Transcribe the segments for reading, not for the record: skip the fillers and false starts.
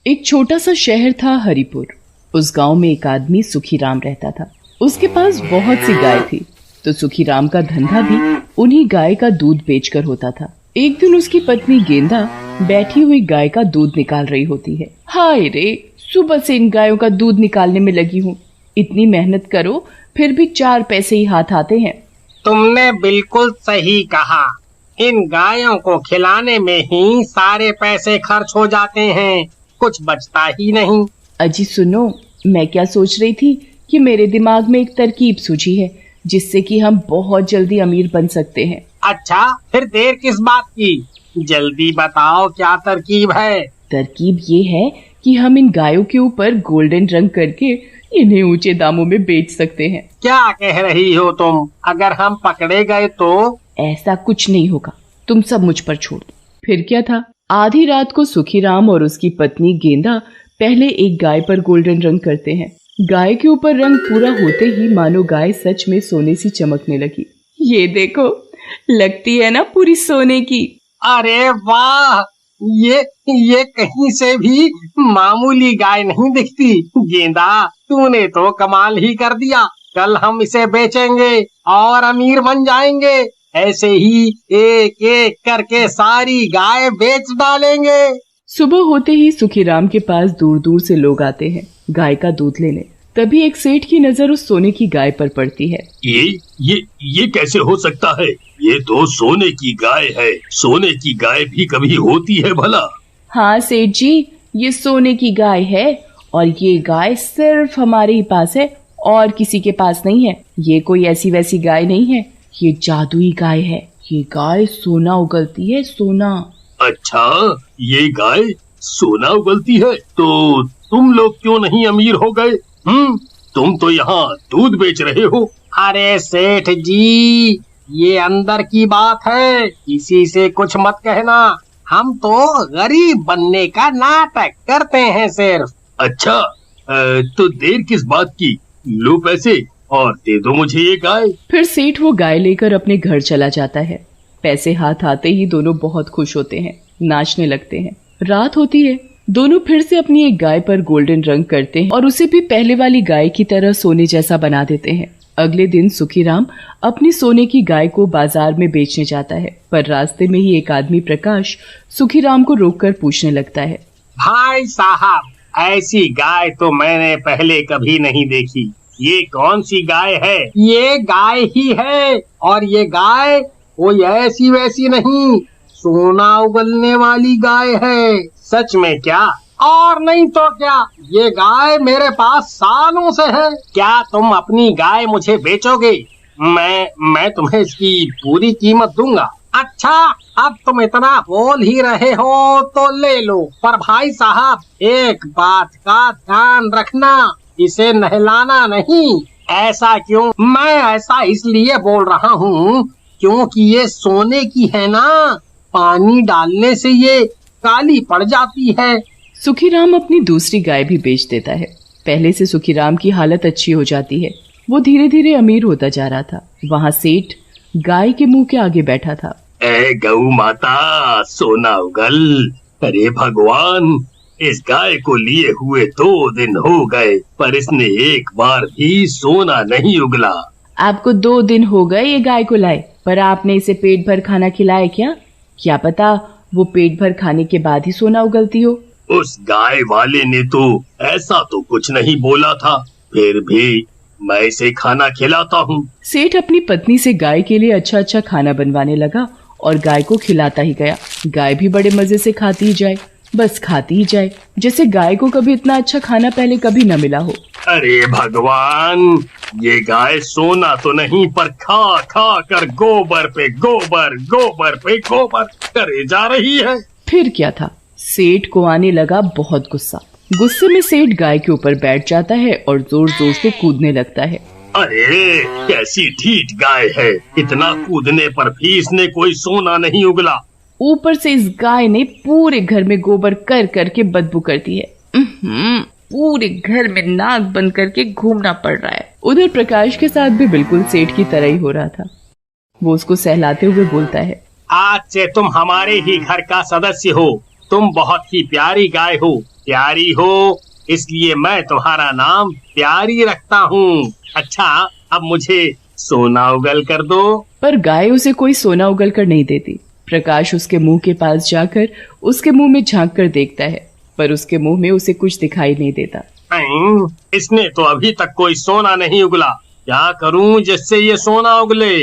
एक छोटा सा शहर था हरिपुर। उस गांव में एक आदमी सुखीराम रहता था। उसके पास बहुत सी गाय थी, तो सुखीराम का धंधा भी उन्हीं गाय का दूध बेचकर होता था। एक दिन उसकी पत्नी गेंदा बैठी हुई गाय का दूध निकाल रही होती है। हाय रे, सुबह से इन गायों का दूध निकालने में लगी हूँ। इतनी मेहनत करो फिर भी 4 पैसे ही हाथ आते हैं। तुमने बिल्कुल सही कहा। इन गायों को खिलाने में ही सारे पैसे खर्च हो जाते हैं, कुछ बचता ही नहीं। अजी सुनो, मैं क्या सोच रही थी कि मेरे दिमाग में एक तरकीब सूझी है जिससे कि हम बहुत जल्दी अमीर बन सकते हैं। अच्छा, फिर देर किस बात की? जल्दी बताओ, क्या तरकीब है? तरकीब ये है कि हम इन गायों के ऊपर गोल्डन रंग करके इन्हें ऊंचे दामों में बेच सकते हैं। क्या कह रही हो तुम? अगर हम पकड़े गए तो? ऐसा कुछ नहीं होगा, तुम सब मुझ पर छोड़ दो। फिर क्या था, आधी रात को सुखीराम और उसकी पत्नी गेंदा पहले एक गाय पर गोल्डन रंग करते हैं। गाय के ऊपर रंग पूरा होते ही मानो गाय सच में सोने सी चमकने लगी। ये देखो, लगती है ना पूरी सोने की। अरे वाह, ये कहीं से भी मामूली गाय नहीं दिखती। गेंदा, तूने तो कमाल ही कर दिया। कल हम इसे बेचेंगे और अमीर बन जाएंगे। ऐसे ही एक एक करके सारी गाय बेच डालेंगे। सुबह होते ही सुखीराम के पास दूर दूर से लोग आते हैं गाय का दूध लेने। तभी एक सेठ की नजर उस सोने की गाय पर पड़ती है। ये कैसे हो सकता है? ये तो सोने की गाय है। सोने की गाय भी कभी होती है भला? हाँ सेठ जी, ये सोने की गाय है और ये गाय सिर्फ हमारे ही पास है और किसी के पास नहीं है। ये कोई ऐसी वैसी गाय नहीं है, ये जादुई गाय है। ये गाय सोना उगलती है, सोना। अच्छा, ये गाय सोना उगलती है तो तुम लोग क्यों नहीं अमीर हो गए? तुम तो यहाँ दूध बेच रहे हो। अरे सेठ जी, ये अंदर की बात है, किसी से कुछ मत कहना। हम तो गरीब बनने का नाटक करते हैं सिर्फ। अच्छा, तो देर किस बात की? लो पैसे और दे दो मुझे ये गाय। फिर सेठ वो गाय लेकर अपने घर चला जाता है। पैसे हाथ आते ही दोनों बहुत खुश होते हैं, नाचने लगते हैं। रात होती है, दोनों फिर से अपनी एक गाय पर गोल्डन रंग करते हैं और उसे भी पहले वाली गाय की तरह सोने जैसा बना देते हैं। अगले दिन सुखीराम अपनी सोने की गाय को बाजार में बेचने जाता है, पर रास्ते में ही एक आदमी प्रकाश सुखीराम को रोककर पूछने लगता है। भाई साहब, ऐसी गाय तो मैंने पहले कभी नहीं देखी। ये कौन सी गाय है? ये गाय ही है, और ये गाय कोई ऐसी वैसी नहीं, सोना उगलने वाली गाय है। सच में क्या? और नहीं तो क्या, ये गाय मेरे पास सालों से है। क्या तुम अपनी गाय मुझे बेचोगे? मैं तुम्हें इसकी पूरी कीमत दूंगा। अच्छा, अब तुम इतना बोल ही रहे हो तो ले लो, पर भाई साहब एक बात का ध्यान रखना, इसे नहलाना नहीं। ऐसा क्यों? मैं ऐसा इसलिए बोल रहा हूँ क्योंकि ये सोने की है ना, पानी डालने से ये काली पड़ जाती है। सुखीराम अपनी दूसरी गाय भी बेच देता है। पहले से सुखीराम की हालत अच्छी हो जाती है, वो धीरे धीरे अमीर होता जा रहा था। वहाँ सेठ गाय के मुंह के आगे बैठा था। ए गऊ माता, सोना उगल। अरे भगवान, इस गाय को लिए हुए 2 दिन हो गए, पर इसने एक बार भी सोना नहीं उगला। आपको 2 दिन हो गए ये गाय को लाए, पर आपने इसे पेट भर खाना खिलाया क्या? क्या पता वो पेट भर खाने के बाद ही सोना उगलती हो। उस गाय वाले ने तो ऐसा तो कुछ नहीं बोला था, फिर भी मैं इसे खाना खिलाता हूँ। सेठ अपनी पत्नी से गाय के लिए अच्छा अच्छा खाना बनवाने लगा और गाय को खिलाता ही गया। गाय भी बड़े मजे से खाती ही जाए, बस खाती ही जाए, जैसे गाय को कभी इतना अच्छा खाना पहले कभी न मिला हो। अरे भगवान, ये गाय सोना तो नहीं, पर खा खा कर गोबर पे गोबर, गोबर पे गोबर करे जा रही है। फिर क्या था, सेठ को आने लगा बहुत गुस्सा। गुस्से में सेठ गाय के ऊपर बैठ जाता है और जोर जोर से कूदने लगता है। अरे कैसी ठीठ गाय है, इतना कूदने पर भी इसने कोई सोना नहीं उगला। ऊपर से इस गाय ने पूरे घर में गोबर कर करके बदबू करती है। पूरे घर में नाक बंद करके घूमना पड़ रहा है। उधर प्रकाश के साथ भी बिल्कुल सेठ की तरह ही हो रहा था। वो उसको सहलाते हुए बोलता है, आज से तुम हमारे ही घर का सदस्य हो। तुम बहुत ही प्यारी गाय हो। प्यारी हो, इसलिए मैं तुम्हारा नाम प्यारी रखता हूँ। अच्छा, अब मुझे सोना उगल कर दो। पर गाय उसे कोई सोना उगल कर नहीं देती। प्रकाश उसके मुंह के पास जाकर उसके मुंह में झांक कर देखता है, पर उसके मुंह में उसे कुछ दिखाई नहीं देता। इसने तो अभी तक कोई सोना नहीं उगला। क्या करूं जिससे ये सोना उगले?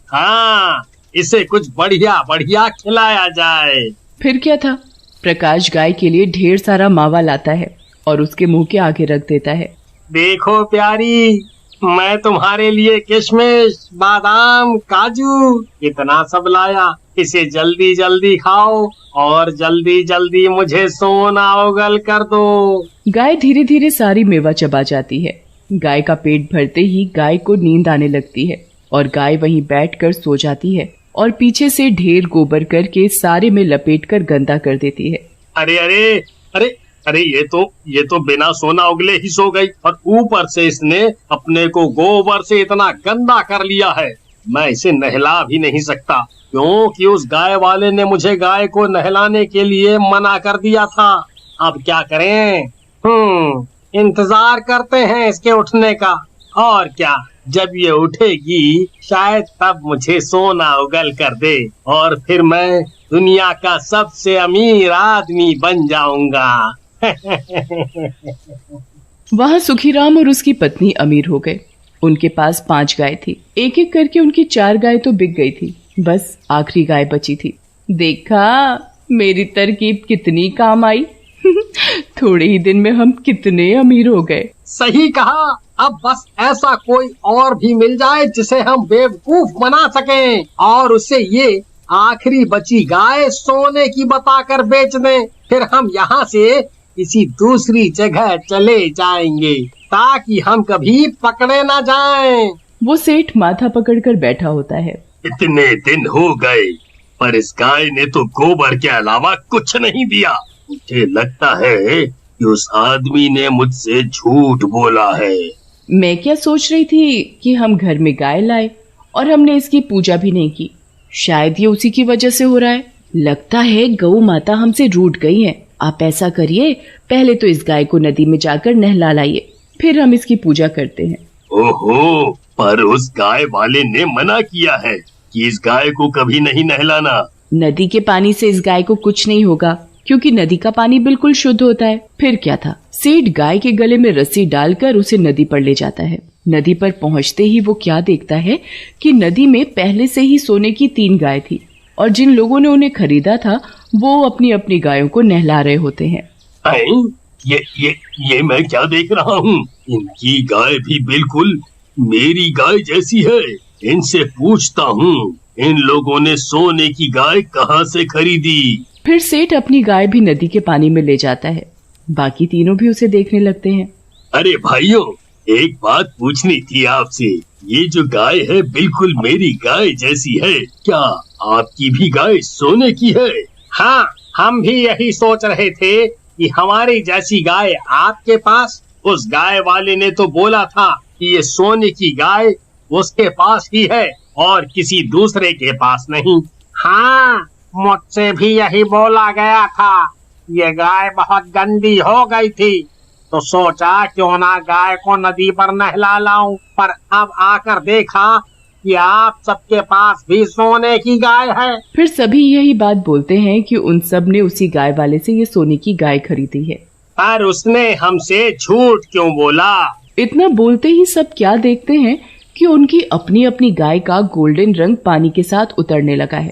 हाँ, इसे कुछ बढ़िया बढ़िया खिलाया जाए। फिर क्या था, प्रकाश गाय के लिए ढेर सारा मावा लाता है और उसके मुंह के आगे रख देता है। देखो प्यारी, मैं तुम्हारे लिए किशमिश, बादाम, काजू इतना सब लाया। इसे जल्दी जल्दी खाओ और जल्दी जल्दी मुझे सोना उगल कर दो। गाय धीरे धीरे सारी मेवा चबा जाती है। गाय का पेट भरते ही गाय को नींद आने लगती है और गाय वहीं बैठकर सो जाती है और पीछे से ढेर गोबर करके सारे में लपेटकर गंदा कर देती है। अरे अरे अरे अरे, ये तो बिना सोना उगले ही सो गई और ऊपर से इसने अपने को गोबर से इतना गंदा कर लिया है। मैं इसे नहला भी नहीं सकता, क्योंकि उस गाय वाले ने मुझे गाय को नहलाने के लिए मना कर दिया था। अब क्या करें? इंतजार करते हैं इसके उठने का। और क्या, जब ये उठेगी शायद तब मुझे सोना उगल कर दे और फिर मैं दुनिया का सबसे अमीर आदमी बन जाऊंगा। वहाँ सुखीराम और उसकी पत्नी अमीर हो गए। उनके पास 5 गाय थी। एक एक करके उनकी 4 गाय तो बिक गई थी, बस आखिरी गाय बची थी। देखा, मेरी तरकीब कितनी काम आई। थोड़े ही दिन में हम कितने अमीर हो गए। सही कहा। अब बस ऐसा कोई और भी मिल जाए जिसे हम बेवकूफ बना सकें और उसे ये आखिरी बची गाय सोने की बताकर बेच दें। फिर हम यहाँ से किसी दूसरी जगह चले जाएंगे ताकि हम कभी पकड़े ना जाएं। वो सेठ माथा पकड़कर बैठा होता है। इतने दिन हो गए पर इस गाय ने तो गोबर के अलावा कुछ नहीं दिया। मुझे लगता है कि उस आदमी ने मुझसे झूठ बोला है। मैं क्या सोच रही थी कि हम घर में गाय लाए और हमने इसकी पूजा भी नहीं की। शायद ये उसी की वजह से हो रहा है। लगता है गौ माता हमसे रूठ गई है। आप ऐसा करिए, पहले तो इस गाय को नदी में जाकर नहला लाइए, फिर हम इसकी पूजा करते हैं। ओहो, पर उस गाय वाले ने मना किया है कि इस गाय को कभी नहीं नहलाना। नदी के पानी से इस गाय को कुछ नहीं होगा, क्योंकि नदी का पानी बिल्कुल शुद्ध होता है। फिर क्या था, सेठ गाय के गले में रस्सी डालकर उसे नदी पर ले जाता है। नदी पर पहुंचते ही वो क्या देखता है कि नदी में पहले से ही सोने की 3 गाय थी और जिन लोगों ने उन्हें खरीदा था वो अपनी अपनी गायों को नहला रहे होते हैं। ये मैं क्या देख रहा हूँ? इनकी गाय भी बिल्कुल मेरी गाय जैसी है। इनसे पूछता हूँ, इन लोगों ने सोने की गाय कहाँ से खरीदी? फिर सेठ अपनी गाय भी नदी के पानी में ले जाता है। बाकी तीनों भी उसे देखने लगते हैं। अरे भाइयों, एक बात पूछनी थी आपसे। ये जो गाय है बिल्कुल मेरी गाय जैसी है, क्या आपकी भी गाय सोने की है? हाँ, हम भी यही सोच रहे थे कि हमारी जैसी गाय आपके पास। उस गाय वाले ने तो बोला था कि ये सोने की गाय उसके पास ही है और किसी दूसरे के पास नहीं। हाँ, मुझसे भी यही बोला गया था। ये गाय बहुत गंदी हो गई थी, तो सोचा क्यों ना गाय को नदी पर नहला लाऊं, पर अब आकर देखा कि आप सबके पास भी सोने की गाय है। फिर सभी यही बात बोलते हैं कि उन सब ने उसी गाय वाले से ये सोने की गाय खरीदी है। पर उसने हमसे झूठ क्यों बोला? इतना बोलते ही सब क्या देखते हैं कि उनकी अपनी अपनी गाय का गोल्डन रंग पानी के साथ उतरने लगा है।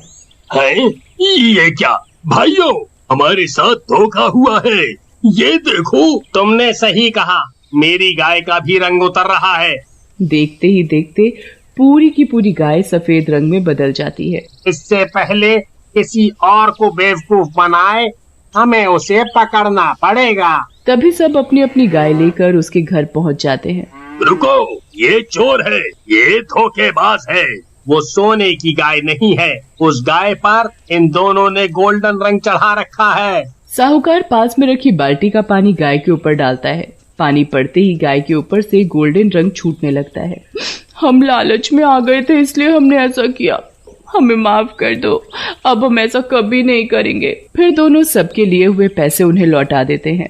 ये क्या भाइयों, हमारे साथ धोखा हुआ है। ये देखो। तुमने सही कहा, मेरी गाय का भी रंग उतर रहा है। देखते ही देखते पूरी की पूरी गाय सफेद रंग में बदल जाती है। इससे पहले किसी और को बेवकूफ बनाए, हमें उसे पकड़ना पड़ेगा। तभी सब अपनी अपनी गाय लेकर उसके घर पहुंच जाते हैं। रुको, ये चोर है, ये धोखेबाज है। वो सोने की गाय नहीं है, उस गाय पर इन दोनों ने गोल्डन रंग चढ़ा रखा है। साहूकार पास में रखी बाल्टी का पानी गाय के ऊपर डालता है। पानी पड़ते ही गाय के ऊपर से गोल्डन रंग छूटने लगता है। हम लालच में आ गए थे, इसलिए हमने ऐसा किया, हमें माफ कर दो, अब हम ऐसा कभी नहीं करेंगे। फिर दोनों सबके लिए हुए पैसे उन्हें लौटा देते हैं।